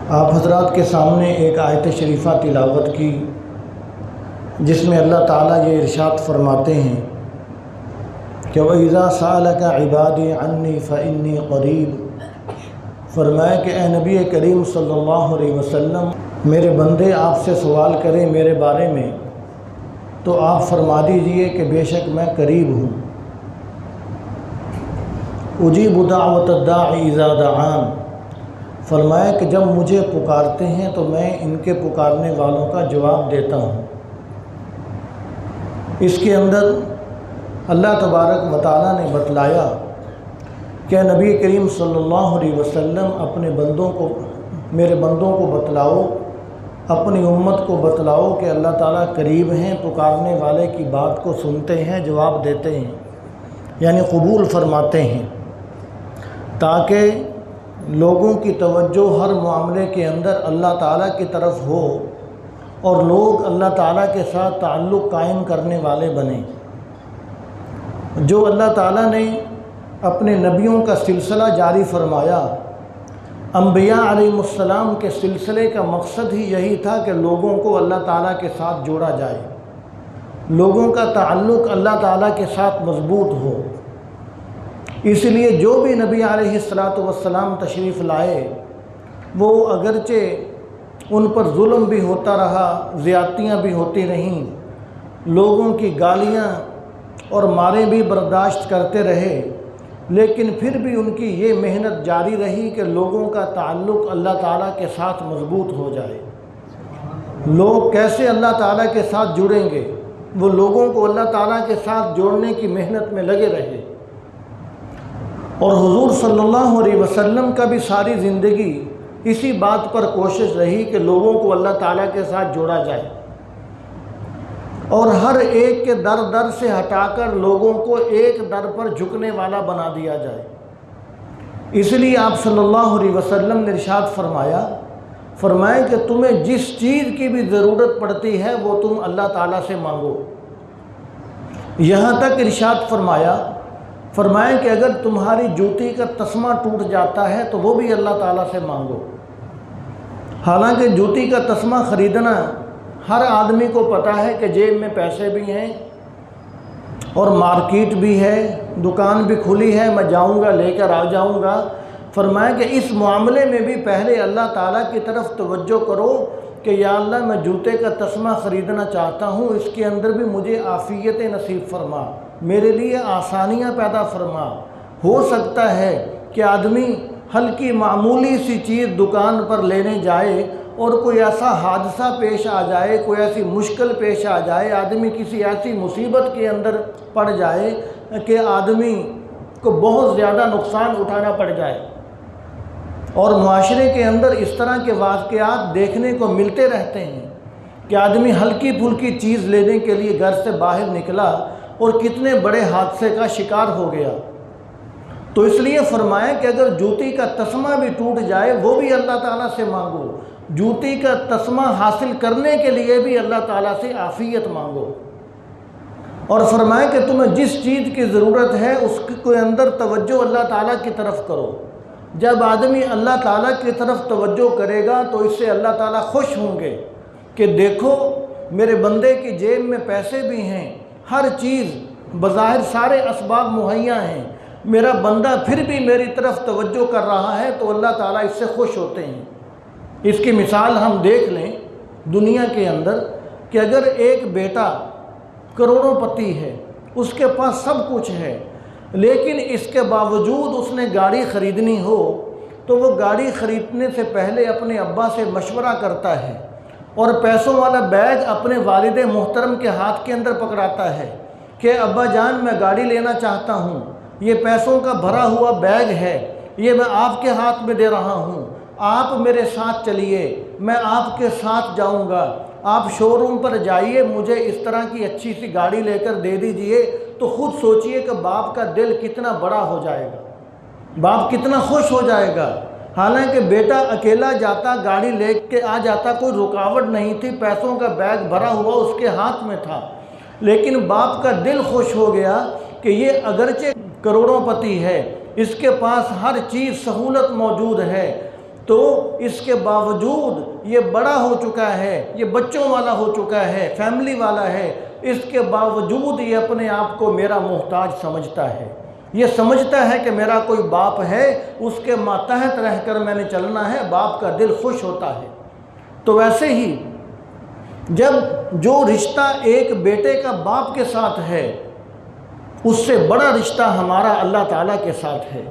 آپ حضرات کے سامنے ایک آیت شریفہ تلاوت کی، جس میں اللہ تعالیٰ یہ ارشاد فرماتے ہیں کہ وَإِذَا سَأَلَكَ عِبَادِي عَنِّي فَإِنِّي قَرِيبٌ۔ فرمایا کہ اے نبی کریم صلی اللہ علیہ وسلم، میرے بندے آپ سے سوال کریں میرے بارے میں تو آپ فرما دیجئے کہ بے شک میں قریب ہوں۔ اجیب دعوت الداعی اذا دعان، فرمایا کہ جب مجھے پکارتے ہیں تو میں ان کے پکارنے والوں کا جواب دیتا ہوں۔ اس کے اندر اللہ تبارک و تعالیٰ نے بتلایا کہ نبی کریم صلی اللہ علیہ وسلم اپنے بندوں کو، میرے بندوں کو بتلاؤ، اپنی امت کو بتلاؤ کہ اللہ تعالیٰ قریب ہیں، پکارنے والے کی بات کو سنتے ہیں، جواب دیتے ہیں، یعنی قبول فرماتے ہیں، تاکہ لوگوں کی توجہ ہر معاملے کے اندر اللہ تعالیٰ کی طرف ہو اور لوگ اللہ تعالیٰ کے ساتھ تعلق قائم کرنے والے بنیں۔ جو اللہ تعالیٰ نے اپنے نبیوں کا سلسلہ جاری فرمایا، انبیاء علیہ السلام کے سلسلے کا مقصد ہی یہی تھا کہ لوگوں کو اللہ تعالیٰ کے ساتھ جوڑا جائے، لوگوں کا تعلق اللہ تعالیٰ کے ساتھ مضبوط ہو۔ اس لیے جو بھی نبی علیہ السلام تشریف لائے، وہ اگرچہ ان پر ظلم بھی ہوتا رہا، زیادتیاں بھی ہوتی رہیں، لوگوں کی گالیاں اور مارے بھی برداشت کرتے رہے، لیکن پھر بھی ان کی یہ محنت جاری رہی کہ لوگوں کا تعلق اللہ تعالیٰ کے ساتھ مضبوط ہو جائے۔ لوگ کیسے اللہ تعالیٰ کے ساتھ جڑیں گے؟ وہ لوگوں کو اللہ تعالیٰ کے ساتھ جوڑنے کی محنت میں لگے رہے۔ اور حضور صلی اللہ علیہ وسلم کا بھی ساری زندگی اسی بات پر کوشش رہی کہ لوگوں کو اللہ تعالیٰ کے ساتھ جوڑا جائے اور ہر ایک کے در در سے ہٹا کر لوگوں کو ایک در پر جھکنے والا بنا دیا جائے۔ اس لیے آپ صلی اللہ علیہ وسلم نے ارشاد فرمایا کہ تمہیں جس چیز کی بھی ضرورت پڑتی ہے وہ تم اللہ تعالیٰ سے مانگو۔ یہاں تک ارشاد فرمایا کہ اگر تمہاری جوتی کا تسمہ ٹوٹ جاتا ہے تو وہ بھی اللہ تعالیٰ سے مانگو۔ حالانکہ جوتی کا تسمہ خریدنا ہر آدمی کو پتہ ہے کہ جیب میں پیسے بھی ہیں اور مارکیٹ بھی ہے، دکان بھی کھلی ہے، میں جاؤں گا لے کر آ جاؤں گا۔ فرمایا کہ اس معاملے میں بھی پہلے اللہ تعالیٰ کی طرف توجہ کرو کہ یا اللہ میں جوتے کا تسمہ خریدنا چاہتا ہوں، اس کے اندر بھی مجھے عافیت نصیب فرما، میرے لیے آسانیاں پیدا فرما۔ ہو سکتا ہے کہ آدمی ہلکی معمولی سی چیز دکان پر لینے جائے اور کوئی ایسا حادثہ پیش آ جائے، کوئی ایسی مشکل پیش آ جائے، آدمی کسی ایسی مصیبت کے اندر پڑ جائے کہ آدمی کو بہت زیادہ نقصان اٹھانا پڑ جائے۔ اور معاشرے کے اندر اس طرح کے واقعات دیکھنے کو ملتے رہتے ہیں کہ آدمی ہلکی پھلکی چیز لینے کے لیے گھر سے باہر نکلا اور کتنے بڑے حادثے کا شکار ہو گیا۔ تو اس لیے فرمایا کہ اگر جوتی کا تسمہ بھی ٹوٹ جائے وہ بھی اللہ تعالیٰ سے مانگو، جوتی کا تسمہ حاصل کرنے کے لیے بھی اللہ تعالیٰ سے عافیت مانگو۔ اور فرمایا کہ تمہیں جس چیز کی ضرورت ہے اس کے اندر توجہ اللہ تعالیٰ کی طرف کرو۔ جب آدمی اللہ تعالیٰ کی طرف توجہ کرے گا تو اس سے اللہ تعالیٰ خوش ہوں گے کہ دیکھو میرے بندے کی جیب میں پیسے بھی ہیں، ہر چیز بظاہر سارے اسباب مہیا ہیں، میرا بندہ پھر بھی میری طرف توجہ کر رہا ہے، تو اللہ تعالیٰ اس سے خوش ہوتے ہیں۔ اس کی مثال ہم دیکھ لیں دنیا کے اندر کہ اگر ایک بیٹا کروڑوں پتی ہے، اس کے پاس سب کچھ ہے، لیکن اس کے باوجود اس نے گاڑی خریدنی ہو تو وہ گاڑی خریدنے سے پہلے اپنے ابا سے مشورہ کرتا ہے اور پیسوں والا بیگ اپنے والد محترم کے ہاتھ کے اندر پکڑاتا ہے کہ ابا جان میں گاڑی لینا چاہتا ہوں، یہ پیسوں کا بھرا ہوا بیگ ہے، یہ میں آپ کے ہاتھ میں دے رہا ہوں، آپ میرے ساتھ چلیے، میں آپ کے ساتھ جاؤں گا، آپ شو روم پر جائیے، مجھے اس طرح کی اچھی سی گاڑی لے کر دے دیجئے۔ تو خود سوچئے کہ باپ کا دل کتنا بڑا ہو جائے گا، باپ کتنا خوش ہو جائے گا۔ حالانکہ بیٹا اکیلا جاتا، گاڑی لے کے آ جاتا، کوئی رکاوٹ نہیں تھی، پیسوں کا بیگ بھرا ہوا اس کے ہاتھ میں تھا، لیکن باپ کا دل خوش ہو گیا کہ یہ اگرچہ کروڑوں پتی ہے، اس کے پاس ہر چیز سہولت موجود ہے، تو اس کے باوجود یہ بڑا ہو چکا ہے، یہ بچوں والا ہو چکا ہے، فیملی والا ہے، اس کے باوجود یہ اپنے آپ کو میرا محتاج سمجھتا ہے، یہ سمجھتا ہے کہ میرا کوئی باپ ہے، اس کے ماتحت رہ کر میں نے چلنا ہے، باپ کا دل خوش ہوتا ہے۔ تو ویسے ہی جب جو رشتہ ایک بیٹے کا باپ کے ساتھ ہے، اس سے بڑا رشتہ ہمارا اللہ تعالیٰ کے ساتھ ہے۔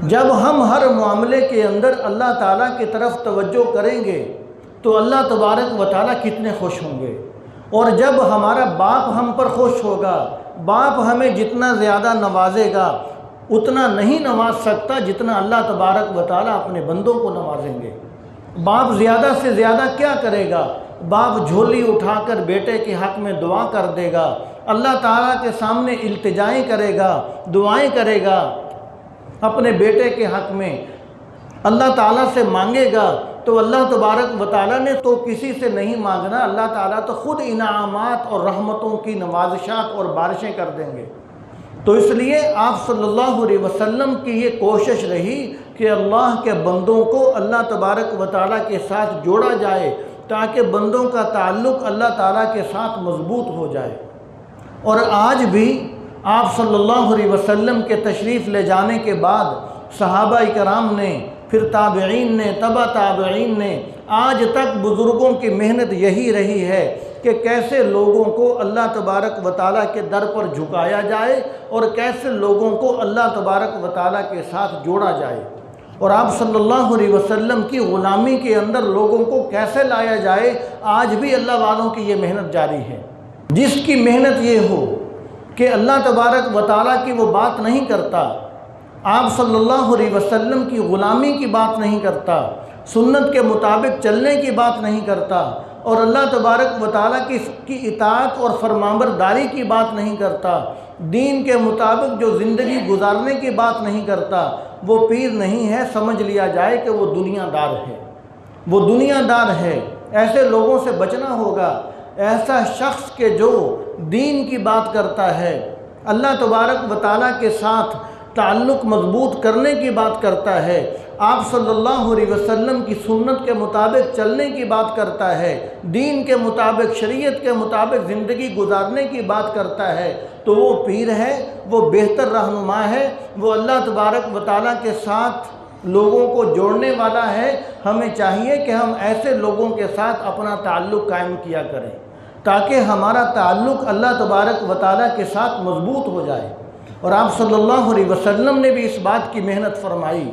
جب ہم ہر معاملے کے اندر اللہ تعالیٰ کی طرف توجہ کریں گے تو اللہ تبارک و تعالیٰ کتنے خوش ہوں گے، اور جب ہمارا باپ ہم پر خوش ہوگا، باپ ہمیں جتنا زیادہ نوازے گا اتنا نہیں نواز سکتا جتنا اللہ تبارک و تعالیٰ اپنے بندوں کو نوازیں گے۔ باپ زیادہ سے زیادہ کیا کرے گا؟ باپ جھولی اٹھا کر بیٹے کے حق میں دعا کر دے گا، اللہ تعالیٰ کے سامنے التجائیں کرے گا، دعائیں کرے گا، اپنے بیٹے کے حق میں اللہ تعالیٰ سے مانگے گا۔ تو اللہ تبارک و تعالیٰ نے تو کسی سے نہیں مانگنا، اللہ تعالیٰ تو خود انعامات اور رحمتوں کی نوازشات اور بارشیں کر دیں گے۔ تو اس لیے آپ صلی اللہ علیہ وسلم کی یہ کوشش رہی کہ اللہ کے بندوں کو اللہ تبارک و تعالیٰ کے ساتھ جوڑا جائے، تاکہ بندوں کا تعلق اللہ تعالیٰ کے ساتھ مضبوط ہو جائے۔ اور آج بھی آپ صلی اللہ علیہ وسلم کے تشریف لے جانے کے بعد صحابہ کرام نے، پھر تابعین نے، تبع تابعین نے، آج تک بزرگوں کی محنت یہی رہی ہے کہ کیسے لوگوں کو اللہ تبارک و تعالیٰ کے در پر جھکایا جائے اور کیسے لوگوں کو اللہ تبارک و تعالیٰ کے ساتھ جوڑا جائے، اور آپ صلی اللہ علیہ وسلم کی غلامی کے اندر لوگوں کو کیسے لایا جائے۔ آج بھی اللہ والوں کی یہ محنت جاری ہے، جس کی محنت یہ ہو کہ اللہ تبارک و تعالیٰ کی وہ بات نہیں کرتا، آپ صلی اللہ علیہ وسلم کی غلامی کی بات نہیں کرتا، سنت کے مطابق چلنے کی بات نہیں کرتا، اور اللہ تبارک و تعالیٰ کی اطاعت اور فرمانبرداری کی بات نہیں کرتا، دین کے مطابق جو زندگی گزارنے کی بات نہیں کرتا، وہ پیر نہیں ہے، سمجھ لیا جائے کہ وہ دنیا دار ہے، وہ دنیا دار ہے۔ ایسے لوگوں سے بچنا ہوگا، ایسا شخص کہ جو دین کی بات کرتا ہے، اللہ تبارک و تعالیٰ کے ساتھ تعلق مضبوط کرنے کی بات کرتا ہے، آپ صلی اللہ علیہ وسلم کی سنت کے مطابق چلنے کی بات کرتا ہے، دین کے مطابق، شریعت کے مطابق زندگی گزارنے کی بات کرتا ہے، تو وہ پیر ہے، وہ بہتر رہنما ہے، وہ اللہ تبارک و تعالیٰ کے ساتھ لوگوں کو جوڑنے والا ہے۔ ہمیں چاہیے کہ ہم ایسے لوگوں کے ساتھ اپنا تعلق قائم کیا کریں تاکہ ہمارا تعلق اللہ تبارک و تعالیٰ کے ساتھ مضبوط ہو جائے۔ اور آپ صلی اللہ علیہ وسلم نے بھی اس بات کی محنت فرمائی،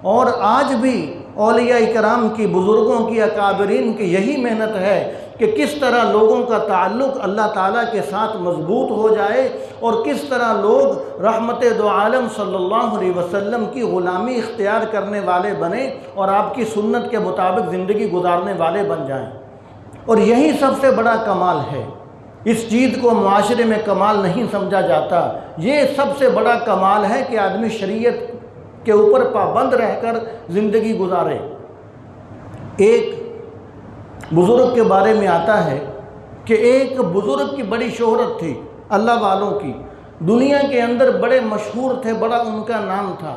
اور آج بھی اولیاء کرام کی، بزرگوں کی، اکابرین کی یہی محنت ہے کہ کس طرح لوگوں کا تعلق اللہ تعالیٰ کے ساتھ مضبوط ہو جائے، اور کس طرح لوگ رحمت دو عالم صلی اللہ علیہ وسلم کی غلامی اختیار کرنے والے بنیں اور آپ کی سنت کے مطابق زندگی گزارنے والے بن جائیں۔ اور یہی سب سے بڑا کمال ہے، اس چیز کو معاشرے میں کمال نہیں سمجھا جاتا، یہ سب سے بڑا کمال ہے کہ آدمی شریعت کے اوپر پابند رہ کر زندگی گزارے۔ ایک بزرگ کے بارے میں آتا ہے کہ ایک بزرگ کی بڑی شہرت تھی، اللہ والوں کی، دنیا کے اندر بڑے مشہور تھے، بڑا ان کا نام تھا۔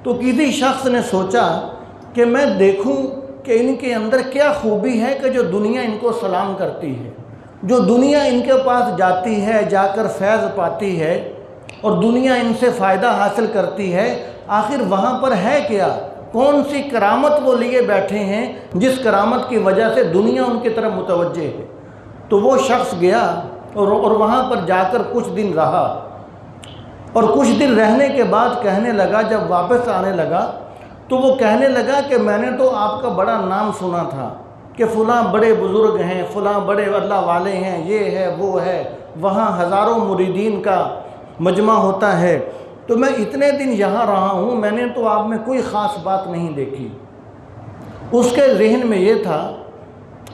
تو کسی شخص نے سوچا کہ میں دیکھوں کہ ان کے اندر کیا خوبی ہے کہ جو دنیا ان کو سلام کرتی ہے، جو دنیا ان کے پاس جاتی ہے، جا کر فیض پاتی ہے، اور دنیا ان سے فائدہ حاصل کرتی ہے، آخر وہاں پر ہے کیا؟ کون سی کرامت وہ لیے بیٹھے ہیں جس کرامت کی وجہ سے دنیا ان کی طرف متوجہ ہے؟ تو وہ شخص گیا اور وہاں پر جا کر کچھ دن رہا، اور کچھ دن رہنے کے بعد کہنے لگا، جب واپس آنے لگا تو وہ کہنے لگا کہ میں نے تو آپ کا بڑا نام سنا تھا کہ فلاں بڑے بزرگ ہیں، فلاں بڑے اللہ والے ہیں، یہ ہے وہ ہے، وہاں ہزاروں مریدین کا مجمع ہوتا ہے، تو میں اتنے دن یہاں رہا ہوں، میں نے تو آپ میں کوئی خاص بات نہیں دیکھی۔ اس کے ذہن میں یہ تھا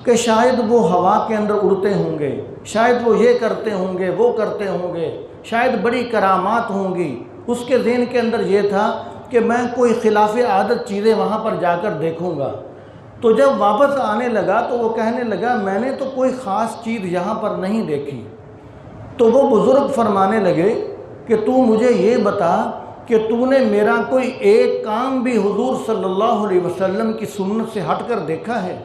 کہ شاید وہ ہوا کے اندر اڑتے ہوں گے، شاید وہ یہ کرتے ہوں گے، وہ کرتے ہوں گے، شاید بڑی کرامات ہوں گی۔ اس کے ذہن کے اندر یہ تھا کہ میں کوئی خلاف عادت چیزیں وہاں پر جا کر دیکھوں گا۔ تو جب واپس آنے لگا تو وہ کہنے لگا میں نے تو کوئی خاص چیز یہاں پر نہیں دیکھی۔ تو وہ بزرگ فرمانے لگے کہ تو مجھے یہ بتا کہ تو نے میرا کوئی ایک کام بھی حضور صلی اللہ علیہ وسلم کی سنت سے ہٹ کر دیکھا ہے؟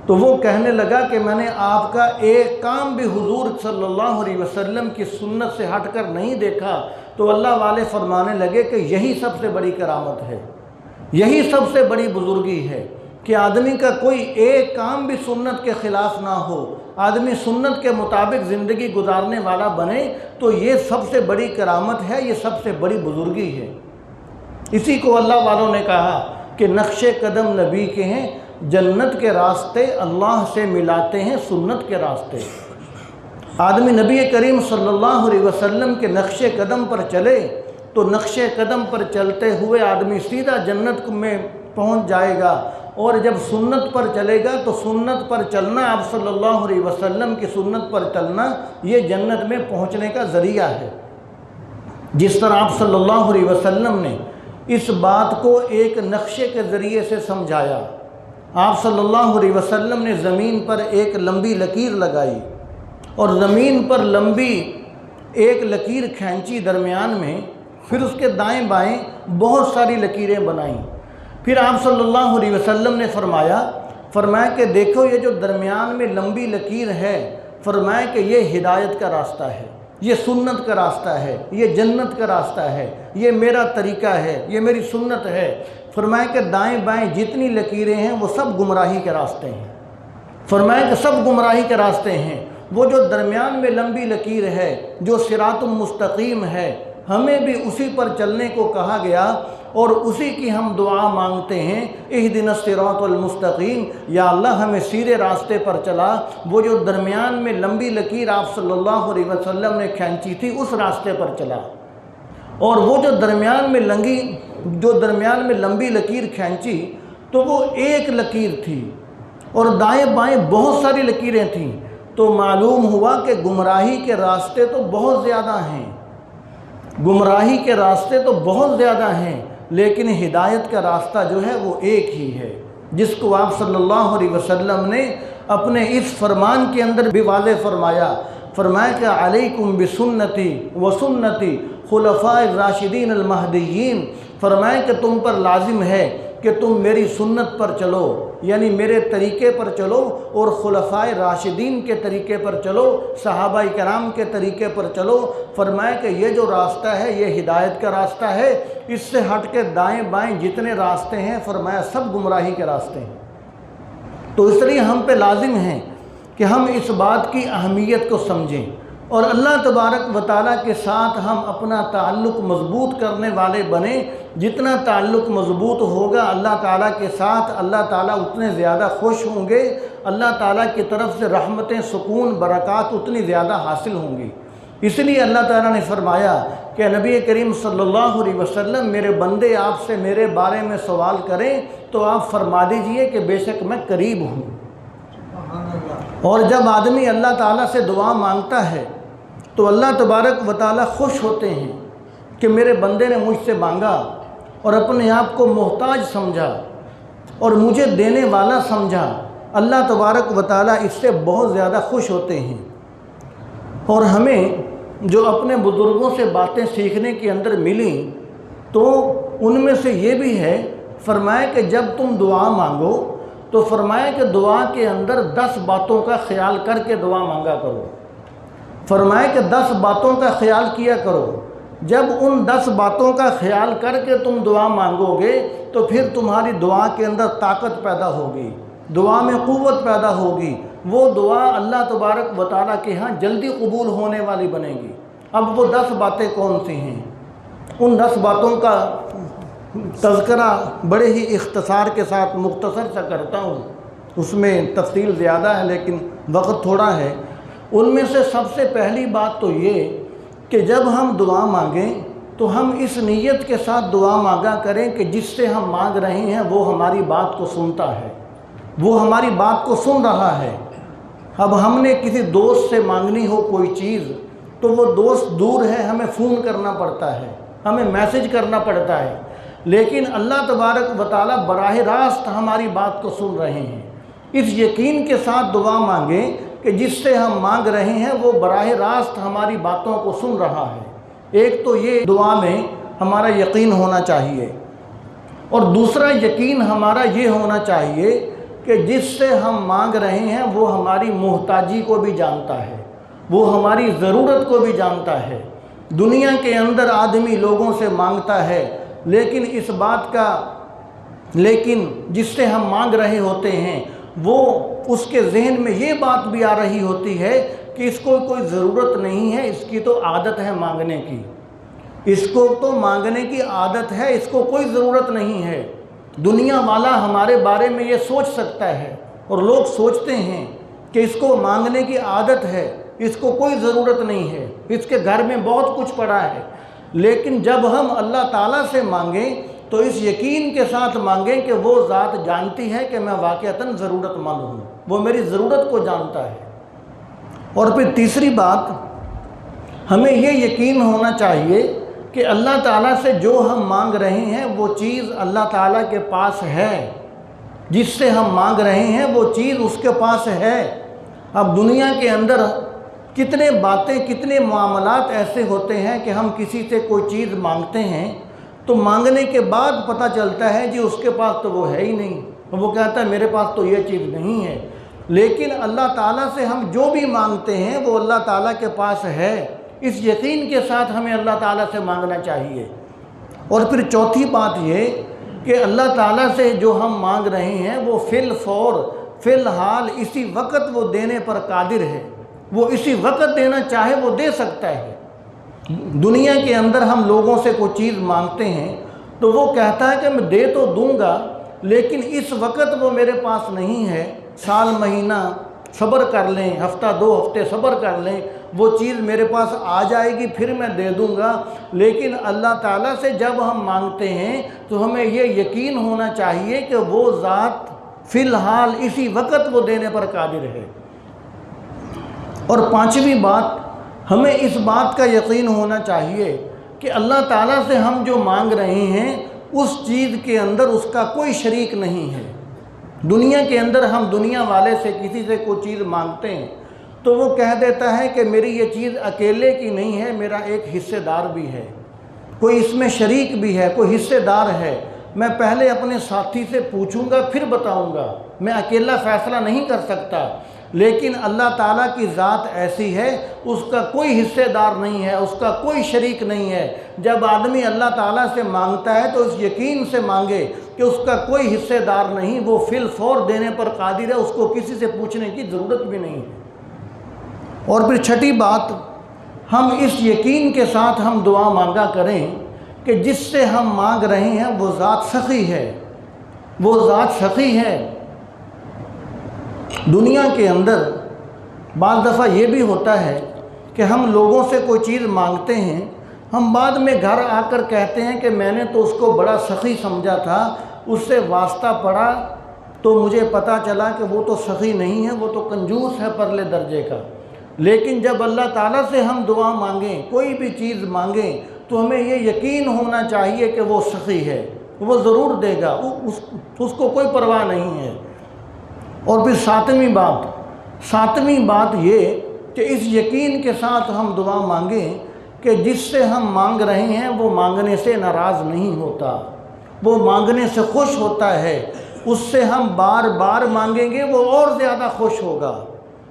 تو وہ کہنے لگا کہ میں نے آپ کا ایک کام بھی حضور صلی اللہ علیہ وسلم کی سنت سے ہٹ کر نہیں دیکھا۔ تو اللہ والے فرمانے لگے کہ یہی سب سے بڑی کرامت ہے، یہی سب سے بڑی بزرگی ہے کہ آدمی کا کوئی ایک کام بھی سنت کے خلاف نہ ہو، آدمی سنت کے مطابق زندگی گزارنے والا بنے، تو یہ سب سے بڑی کرامت ہے، یہ سب سے بڑی بزرگی ہے۔ اسی کو اللہ والوں نے کہا کہ نقش قدم نبی کے ہیں، جنت کے راستے اللہ سے ملاتے ہیں سنت کے راستے۔ آدمی نبی کریم صلی اللہ علیہ وسلم کے نقش قدم پر چلے تو نقش قدم پر چلتے ہوئے آدمی سیدھا جنت میں پہنچ جائے گا، اور جب سنت پر چلے گا تو سنت پر چلنا، آپ صلی اللہ علیہ وسلم کی سنت پر چلنا، یہ جنت میں پہنچنے کا ذریعہ ہے۔ جس طرح آپ صلی اللہ علیہ وسلم نے اس بات کو ایک نقشے کے ذریعے سے سمجھایا۔ آپ صلی اللہ علیہ وسلم نے زمین پر ایک لمبی لکیر لگائی اور زمین پر لمبی ایک لکیر کھینچی درمیان میں، پھر اس کے دائیں بائیں بہت ساری لکیریں بنائیں۔ پھر آپ صلی اللہ علیہ وسلم نے فرمایا کہ دیکھو یہ جو درمیان میں لمبی لکیر ہے، فرمایا کہ یہ ہدایت کا راستہ ہے، یہ سنت کا راستہ ہے، یہ جنت کا راستہ ہے، یہ میرا طریقہ ہے، یہ میری سنت ہے۔ فرمایا کہ دائیں بائیں جتنی لکیریں ہیں وہ سب گمراہی کے راستے ہیں، فرمایا کہ سب گمراہی کے راستے ہیں۔ وہ جو درمیان میں لمبی لکیر ہے جو صراط مستقیم ہے، ہمیں بھی اسی پر چلنے کو کہا گیا، اور اسی کی ہم دعا مانگتے ہیں، اہدنا الصراط المستقیم، یا اللہ ہمیں سیدھے راستے پر چلا۔ وہ جو درمیان میں لمبی لکیر آپ صلی اللہ علیہ وسلم نے کھینچی تھی اس راستے پر چلا، اور وہ جو درمیان میں لمبی لکیر کھینچی تو وہ ایک لکیر تھی اور دائیں بائیں بہت ساری لکیریں تھیں، تو معلوم ہوا کہ گمراہی کے راستے تو بہت زیادہ ہیں، گمراہی کے راستے تو بہت زیادہ ہیں، لیکن ہدایت کا راستہ جو ہے وہ ایک ہی ہے، جس کو آپ صلی اللہ علیہ وسلم نے اپنے اس فرمان کے اندر بھی واضح فرمایا کہ علیکم بسنتی وسنتی خلفاء الراشدین المہدیین، فرمایا کہ تم پر لازم ہے کہ تم میری سنت پر چلو، یعنی میرے طریقے پر چلو، اور خلفاء راشدین کے طریقے پر چلو، صحابہ کرام کے طریقے پر چلو۔ فرمایا کہ یہ جو راستہ ہے یہ ہدایت کا راستہ ہے، اس سے ہٹ کے دائیں بائیں جتنے راستے ہیں فرمایا سب گمراہی کے راستے ہیں۔ تو اس لیے ہم پہ لازم ہے کہ ہم اس بات کی اہمیت کو سمجھیں، اور اللہ تبارک و تعالیٰ کے ساتھ ہم اپنا تعلق مضبوط کرنے والے بنیں۔ جتنا تعلق مضبوط ہوگا اللہ تعالیٰ کے ساتھ، اللہ تعالیٰ اتنے زیادہ خوش ہوں گے، اللہ تعالیٰ کی طرف سے رحمتیں، سکون، برکات اتنی زیادہ حاصل ہوں گی۔ اس لیے اللہ تعالیٰ نے فرمایا کہ نبی کریم صلی اللہ علیہ وسلم میرے بندے آپ سے میرے بارے میں سوال کریں تو آپ فرما دیجئے کہ بے شک میں قریب ہوں۔ اور جب آدمی اللہ تعالیٰ سے دعا مانگتا ہے تو اللہ تبارک و تعالیٰ خوش ہوتے ہیں کہ میرے بندے نے مجھ سے مانگا اور اپنے آپ کو محتاج سمجھا اور مجھے دینے والا سمجھا۔ اللہ تبارک و تعالیٰ اس سے بہت زیادہ خوش ہوتے ہیں۔ اور ہمیں جو اپنے بزرگوں سے باتیں سیکھنے کے اندر ملیں تو ان میں سے یہ بھی ہے، فرمایا کہ جب تم دعا مانگو تو فرمایا کہ دعا کے اندر 10 باتوں کا خیال کر کے دعا مانگا کرو۔ فرمایا کہ 10 باتوں کا خیال کیا کرو۔ جب ان 10 باتوں کا خیال کر کے تم دعا مانگو گے تو پھر تمہاری دعا کے اندر طاقت پیدا ہوگی، دعا میں قوت پیدا ہوگی، وہ دعا اللہ تبارک و تعالیٰ کے ہاں جلدی قبول ہونے والی بنے گی۔ اب وہ 10 باتیں کون سی ہیں؟ ان 10 باتوں کا تذکرہ بڑے ہی اختصار کے ساتھ مختصر سا کرتا ہوں، اس میں تفصیل زیادہ ہے لیکن وقت تھوڑا ہے۔ ان میں سے سب سے پہلی بات تو یہ کہ جب ہم دعا مانگیں تو ہم اس نیت کے ساتھ دعا مانگا کریں کہ جس سے ہم مانگ رہے ہیں وہ ہماری بات کو سنتا ہے، وہ ہماری بات کو سن رہا ہے۔ اب ہم نے کسی دوست سے مانگنی ہو کوئی چیز تو وہ دوست دور ہے، ہمیں فون کرنا پڑتا ہے، ہمیں میسج کرنا پڑتا ہے، لیکن اللہ تبارک و تعالیٰ براہ راست ہماری بات کو سن رہے ہیں۔ اس یقین کے ساتھ دعا مانگیں کہ جس سے ہم مانگ رہے ہیں وہ براہ راست ہماری باتوں کو سن رہا ہے۔ ایک تو یہ دعا میں ہمارا یقین ہونا چاہیے، اور دوسرا یقین ہمارا یہ ہونا چاہیے کہ جس سے ہم مانگ رہے ہیں وہ ہماری محتاجی کو بھی جانتا ہے، وہ ہماری ضرورت کو بھی جانتا ہے۔ دنیا کے اندر آدمی لوگوں سے مانگتا ہے، لیکن جس سے ہم مانگ رہے ہوتے ہیں وہ اس کے ذہن میں یہ بات بھی آ رہی ہوتی ہے کہ اس کو کوئی ضرورت نہیں ہے، اس کی تو عادت ہے مانگنے کی، اس کو تو مانگنے کی عادت ہے، اس کو کوئی ضرورت نہیں ہے۔ دنیا والا ہمارے بارے میں یہ سوچ سکتا ہے، اور لوگ سوچتے ہیں کہ اس کو مانگنے کی عادت ہے، اس کو کوئی ضرورت نہیں ہے، اس کے گھر میں بہت کچھ پڑا ہے۔ لیکن جب ہم اللہ تعالیٰ سے مانگیں تو اس یقین کے ساتھ مانگیں کہ وہ ذات جانتی ہے کہ میں واقعتاً ضرورت مند ہوں، وہ میری ضرورت کو جانتا ہے۔ اور پھر تیسری بات، ہمیں یہ یقین ہونا چاہیے کہ اللہ تعالیٰ سے جو ہم مانگ رہے ہیں وہ چیز اللہ تعالیٰ کے پاس ہے، جس سے ہم مانگ رہے ہیں وہ چیز اس کے پاس ہے۔ اب دنیا کے اندر کتنے باتیں، کتنے معاملات ایسے ہوتے ہیں کہ ہم کسی سے کوئی چیز مانگتے ہیں تو مانگنے کے بعد پتہ چلتا ہے جی اس کے پاس تو وہ ہے ہی نہیں، وہ کہتا ہے میرے پاس تو یہ چیز نہیں ہے۔ لیکن اللہ تعالیٰ سے ہم جو بھی مانگتے ہیں وہ اللہ تعالیٰ کے پاس ہے، اس یقین کے ساتھ ہمیں اللہ تعالیٰ سے مانگنا چاہیے۔ اور پھر چوتھی بات یہ کہ اللہ تعالیٰ سے جو ہم مانگ رہے ہیں وہ فی الحال اسی وقت وہ دینے پر قادر ہے، وہ اسی وقت دینا چاہے وہ دے سکتا ہے۔ دنیا کے اندر ہم لوگوں سے کوئی چیز مانگتے ہیں تو وہ کہتا ہے کہ میں دے تو دوں گا لیکن اس وقت وہ میرے پاس نہیں ہے، سال مہینہ صبر کر لیں، ہفتہ 2 ہفتے صبر کر لیں، وہ چیز میرے پاس آ جائے گی پھر میں دے دوں گا۔ لیکن اللہ تعالیٰ سے جب ہم مانگتے ہیں تو ہمیں یہ یقین ہونا چاہیے کہ وہ ذات فی الحال اسی وقت وہ دینے پر قادر ہے۔ اور پانچویں بات، ہمیں اس بات کا یقین ہونا چاہیے کہ اللہ تعالیٰ سے ہم جو مانگ رہے ہیں اس چیز کے اندر اس کا کوئی شریک نہیں ہے۔ دنیا کے اندر ہم دنیا والے سے کسی سے کوئی چیز مانگتے ہیں تو وہ کہہ دیتا ہے کہ میری یہ چیز اکیلے کی نہیں ہے، میرا ایک حصے دار بھی ہے، کوئی اس میں شریک بھی ہے، کوئی حصے دار ہے، میں پہلے اپنے ساتھی سے پوچھوں گا پھر بتاؤں گا، میں اکیلا فیصلہ نہیں کر سکتا۔ لیکن اللہ تعالیٰ کی ذات ایسی ہے، اس کا کوئی حصے دار نہیں ہے، اس کا کوئی شریک نہیں ہے۔ جب آدمی اللہ تعالیٰ سے مانگتا ہے تو اس یقین سے مانگے کہ اس کا کوئی حصے دار نہیں، وہ فی الفور دینے پر قادر ہے، اس کو کسی سے پوچھنے کی ضرورت بھی نہیں ہے۔ اور پھر چھٹی بات، ہم اس یقین کے ساتھ ہم دعا مانگا کریں کہ جس سے ہم مانگ رہے ہیں وہ ذات سخی ہے، وہ ذات سخی ہے۔ دنیا کے اندر بعض دفعہ یہ بھی ہوتا ہے کہ ہم لوگوں سے کوئی چیز مانگتے ہیں، ہم بعد میں گھر آ کر کہتے ہیں کہ میں نے تو اس کو بڑا سخی سمجھا تھا، اس سے واسطہ پڑا تو مجھے پتہ چلا کہ وہ تو سخی نہیں ہے، وہ تو کنجوس ہے پرلے درجے کا۔ لیکن جب اللہ تعالیٰ سے ہم دعا مانگیں، کوئی بھی چیز مانگیں، تو ہمیں یہ یقین ہونا چاہیے کہ وہ سخی ہے، وہ ضرور دے گا، اس کو کوئی پرواہ نہیں ہے۔ اور پھر ساتویں بات یہ کہ اس یقین کے ساتھ ہم دعا مانگیں کہ جس سے ہم مانگ رہے ہیں وہ مانگنے سے ناراض نہیں ہوتا، وہ مانگنے سے خوش ہوتا ہے، اس سے ہم بار بار مانگیں گے وہ اور زیادہ خوش ہوگا۔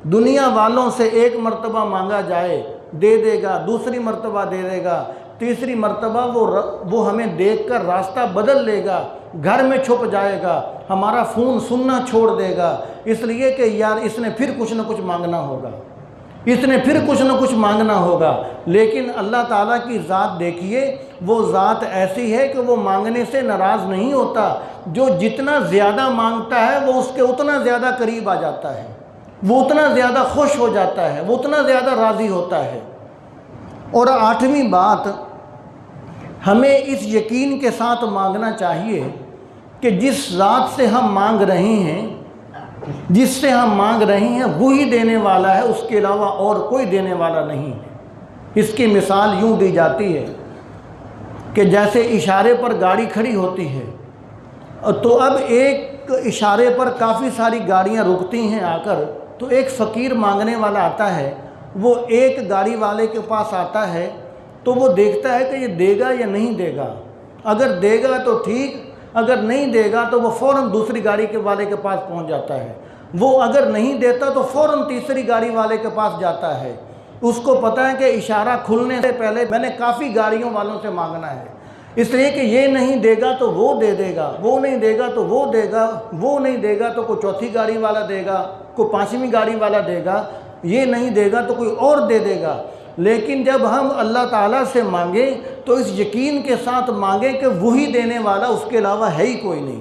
دنیا والوں سے ایک مرتبہ مانگا جائے دے دے گا، دوسری مرتبہ دے دے گا، تیسری مرتبہ وہ ہمیں دیکھ کر راستہ بدل لے گا، گھر میں چھپ جائے گا، ہمارا فون سننا چھوڑ دے گا، اس لیے کہ یار اس نے پھر کچھ نہ کچھ مانگنا ہوگا، اس نے پھر کچھ نہ کچھ مانگنا ہوگا۔ لیکن اللہ تعالیٰ کی ذات دیکھیے، وہ ذات ایسی ہے کہ وہ مانگنے سے ناراض نہیں ہوتا، جو جتنا زیادہ مانگتا ہے وہ اس کے اتنا زیادہ قریب آ جاتا ہے، وہ اتنا زیادہ خوش ہو جاتا ہے، وہ اتنا زیادہ راضی ہوتا ہے۔ اور آٹھویں بات، ہمیں اس یقین کے ساتھ مانگنا چاہیے کہ جس ذات سے ہم مانگ رہے ہیں، جس سے ہم مانگ رہے ہیں وہی دینے والا ہے، اس کے علاوہ اور کوئی دینے والا نہیں ہے۔ اس کی مثال یوں دی جاتی ہے کہ جیسے اشارے پر گاڑی کھڑی ہوتی ہے تو اب ایک اشارے پر کافی ساری گاڑیاں رکتی ہیں آ کر، تو ایک فقیر مانگنے والا آتا ہے، وہ ایک گاڑی والے کے پاس آتا ہے تو وہ دیکھتا ہے کہ یہ دے گا یا نہیں دے گا. اگر دے گا تو ٹھیک، اگر نہیں دے گا تو وہ فوراً دوسری گاڑی کے والے کے پاس پہنچ جاتا ہے. وہ اگر نہیں دیتا تو فوراً تیسری گاڑی والے کے پاس جاتا ہے. اس کو پتہ ہے کہ اشارہ کھلنے سے پہلے میں نے کافی گاڑیوں والوں سے مانگنا ہے، اس لیے کہ یہ نہیں دے گا تو وہ دے دے گا، وہ نہیں دے گا تو وہ دے گا، وہ نہیں دے گا تو کوئی چوتھی گاڑی والا دے گا، کوئی پانچویں گاڑی والا دے گا، یہ نہیں دے گا تو کوئی اور دے دے گا. لیکن جب ہم اللہ تعالیٰ سے مانگیں تو اس یقین کے ساتھ مانگیں کہ وہی دینے والا، اس کے علاوہ ہے ہی کوئی نہیں.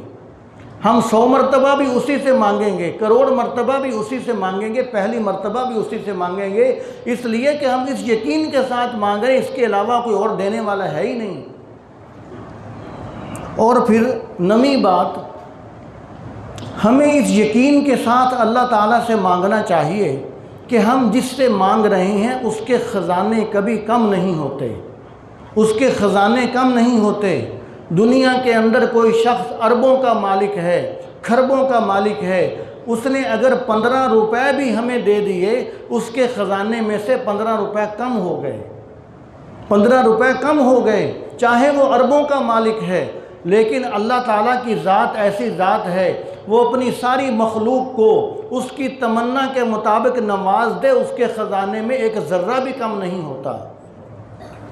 ہم 100 مرتبہ بھی اسی سے مانگیں گے، کروڑ مرتبہ بھی اسی سے مانگیں گے، پہلی مرتبہ بھی اسی سے مانگیں گے، اس لیے کہ ہم اس یقین کے ساتھ مانگ رہے ہیں اس کے علاوہ کوئی اور دینے والا ہے ہی نہیں. اور پھر نویں بات، ہمیں اس یقین کے ساتھ اللہ تعالیٰ سے مانگنا چاہیے کہ ہم جس سے مانگ رہے ہیں اس کے خزانے کبھی کم نہیں ہوتے، اس کے خزانے کم نہیں ہوتے. دنیا کے اندر کوئی شخص اربوں کا مالک ہے، کھربوں کا مالک ہے، اس نے اگر 15 روپے بھی ہمیں دے دیے، اس کے خزانے میں سے 15 روپے کم ہو گئے، 15 روپے کم ہو گئے، چاہے وہ اربوں کا مالک ہے. لیکن اللہ تعالیٰ کی ذات ایسی ذات ہے، وہ اپنی ساری مخلوق کو اس کی تمنا کے مطابق نواز دے، اس کے خزانے میں ایک ذرہ بھی کم نہیں ہوتا،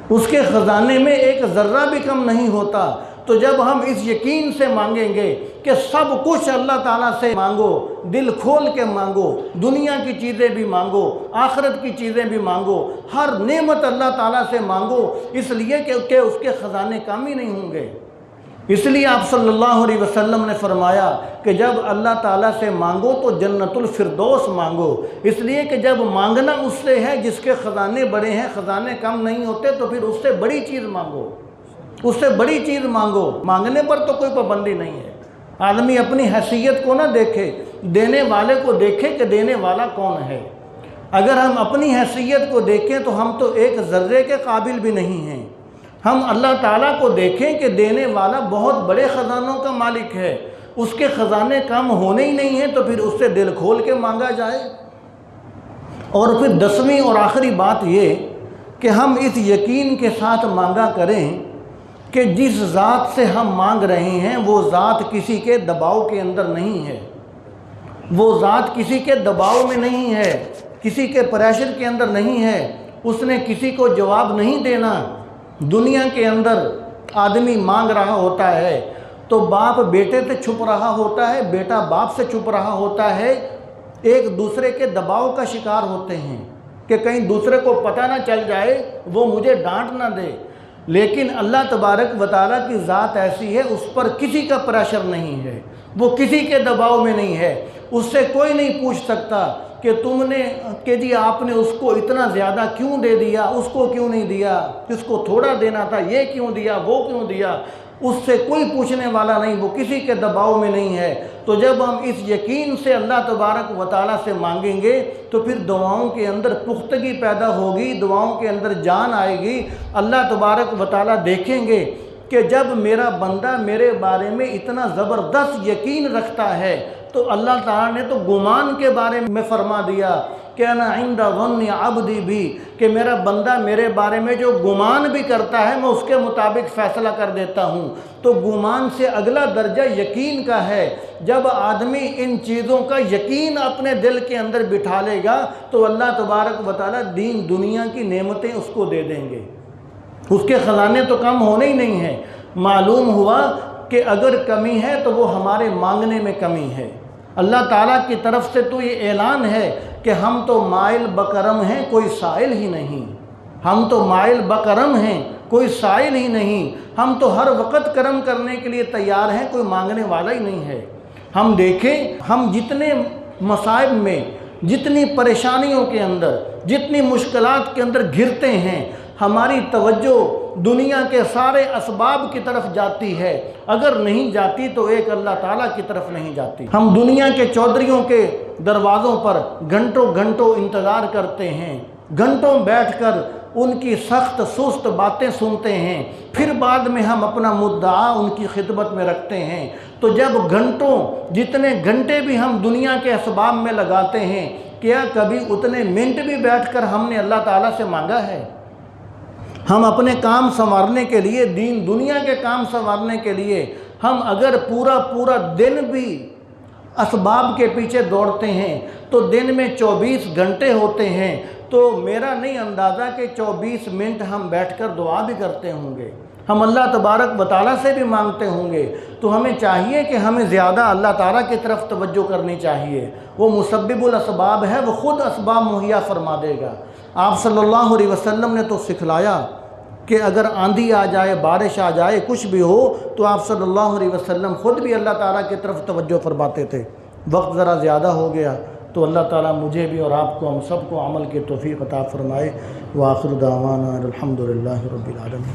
اس کے خزانے میں ایک ذرہ بھی کم نہیں ہوتا. تو جب ہم اس یقین سے مانگیں گے کہ سب کچھ اللہ تعالیٰ سے مانگو، دل کھول کے مانگو، دنیا کی چیزیں بھی مانگو، آخرت کی چیزیں بھی مانگو، ہر نعمت اللہ تعالیٰ سے مانگو، اس لیے کہ اس کے خزانے کم ہی نہیں ہوں گے. اس لیے آپ صلی اللہ علیہ وسلم نے فرمایا کہ جب اللہ تعالیٰ سے مانگو تو جنت الفردوس مانگو، اس لیے کہ جب مانگنا اس سے ہے جس کے خزانے بڑے ہیں، خزانے کم نہیں ہوتے، تو پھر اس سے بڑی چیز مانگو، اس سے بڑی چیز مانگو. مانگنے پر تو کوئی پابندی نہیں ہے. آدمی اپنی حیثیت کو نہ دیکھے، دینے والے کو دیکھے کہ دینے والا کون ہے. اگر ہم اپنی حیثیت کو دیکھیں تو ہم تو ایک ذرے کے قابل بھی نہیں ہیں. ہم اللہ تعالیٰ کو دیکھیں کہ دینے والا بہت بڑے خزانوں کا مالک ہے، اس کے خزانے کم ہونے ہی نہیں ہیں، تو پھر اس سے دل کھول کے مانگا جائے. اور پھر 10ویں اور آخری بات یہ کہ ہم اس یقین کے ساتھ مانگا کریں کہ جس ذات سے ہم مانگ رہے ہیں وہ ذات کسی کے دباؤ کے اندر نہیں ہے، وہ ذات کسی کے دباؤ میں نہیں ہے، کسی کے پریشر کے اندر نہیں ہے. اس نے کسی کو جواب نہیں دینا. دنیا کے اندر آدمی مانگ رہا ہوتا ہے تو باپ بیٹے سے چھپ رہا ہوتا ہے، بیٹا باپ سے چھپ رہا ہوتا ہے، ایک دوسرے کے دباؤ کا شکار ہوتے ہیں کہ کہیں دوسرے کو پتہ نہ چل جائے، وہ مجھے ڈانٹ نہ دے. لیکن اللہ تبارک و تعالیٰ کی ذات ایسی ہے، اس پر کسی کا پریشر نہیں ہے، وہ کسی کے دباؤ میں نہیں ہے. اس سے کوئی نہیں پوچھ سکتا کہ تم نے کہ جی آپ نے اس کو اتنا زیادہ کیوں دے دیا، اس کو کیوں نہیں دیا، اس کو تھوڑا دینا تھا، یہ کیوں دیا، وہ کیوں دیا. اس سے کوئی پوچھنے والا نہیں، وہ کسی کے دباؤ میں نہیں ہے. تو جب ہم اس یقین سے اللہ تبارک و تعالیٰ سے مانگیں گے تو پھر دعاؤں کے اندر پختگی پیدا ہوگی، دعاؤں کے اندر جان آئے گی. اللہ تبارک و تعالیٰ دیکھیں گے کہ جب میرا بندہ میرے بارے میں اتنا زبردست یقین رکھتا ہے تو اللہ تعالیٰ نے تو گمان کے بارے میں فرما دیا کہ انا عند ظن عبدی بھی، کہ میرا بندہ میرے بارے میں جو گمان بھی کرتا ہے میں اس کے مطابق فیصلہ کر دیتا ہوں. تو گمان سے اگلا درجہ یقین کا ہے. جب آدمی ان چیزوں کا یقین اپنے دل کے اندر بٹھا لے گا تو اللہ تبارک و تعالیٰ دین دنیا کی نعمتیں اس کو دے دیں گے، اس کے خزانے تو کم ہونے ہی نہیں ہیں. معلوم ہوا کہ اگر کمی ہے تو وہ ہمارے مانگنے میں کمی ہے. اللہ تعالیٰ کی طرف سے تو یہ اعلان ہے کہ ہم تو مائل بکرم ہیں، کوئی سائل ہی نہیں. ہم تو مائل بکرم ہیں، کوئی سائل ہی نہیں. ہم تو ہر وقت کرم کرنے کے لیے تیار ہیں، کوئی مانگنے والا ہی نہیں ہے. ہم دیکھیں، ہم جتنے مصائب میں، جتنی پریشانیوں کے اندر، جتنی مشکلات کے اندر گھرتے ہیں، ہماری توجہ دنیا کے سارے اسباب کی طرف جاتی ہے. اگر نہیں جاتی تو ایک اللہ تعالیٰ کی طرف نہیں جاتی. ہم دنیا کے چودھریوں کے دروازوں پر گھنٹوں گھنٹوں انتظار کرتے ہیں، گھنٹوں بیٹھ کر ان کی سخت سست باتیں سنتے ہیں، پھر بعد میں ہم اپنا مدعا ان کی خدمت میں رکھتے ہیں. تو جب گھنٹوں، جتنے گھنٹے بھی ہم دنیا کے اسباب میں لگاتے ہیں، کیا کبھی اتنے منٹ بھی بیٹھ کر ہم نے اللہ تعالیٰ سے مانگا ہے؟ ہم اپنے کام سنوارنے کے لیے، دین دنیا کے کام سنوارنے کے لیے ہم اگر پورا دن بھی اسباب کے پیچھے دوڑتے ہیں تو دن میں 24 گھنٹے ہوتے ہیں، تو میرا نہیں اندازہ کہ 24 منٹ ہم بیٹھ کر دعا بھی کرتے ہوں گے، ہم اللہ تبارک و تعالیٰ سے بھی مانگتے ہوں گے۔ تو ہمیں چاہیے کہ ہمیں زیادہ اللہ تعالیٰ کی طرف توجہ کرنی چاہیے۔ وہ مسبب الاسباب ہے، وہ خود اسباب مہیا فرما دے گا۔ آپ صلی اللہ علیہ وسلم نے تو سکھلایا کہ اگر آندھی آ جائے، بارش آ جائے، کچھ بھی ہو، تو آپ صلی اللہ علیہ وسلم خود بھی اللہ تعالیٰ کی طرف توجہ فرماتے تھے۔ وقت ذرا زیادہ ہو گیا، تو اللہ تعالیٰ مجھے بھی اور آپ کو، ہم سب کو عمل کی توفیق عطا فرمائے۔ وآخر دعوانا الحمدللہ رب العالمین۔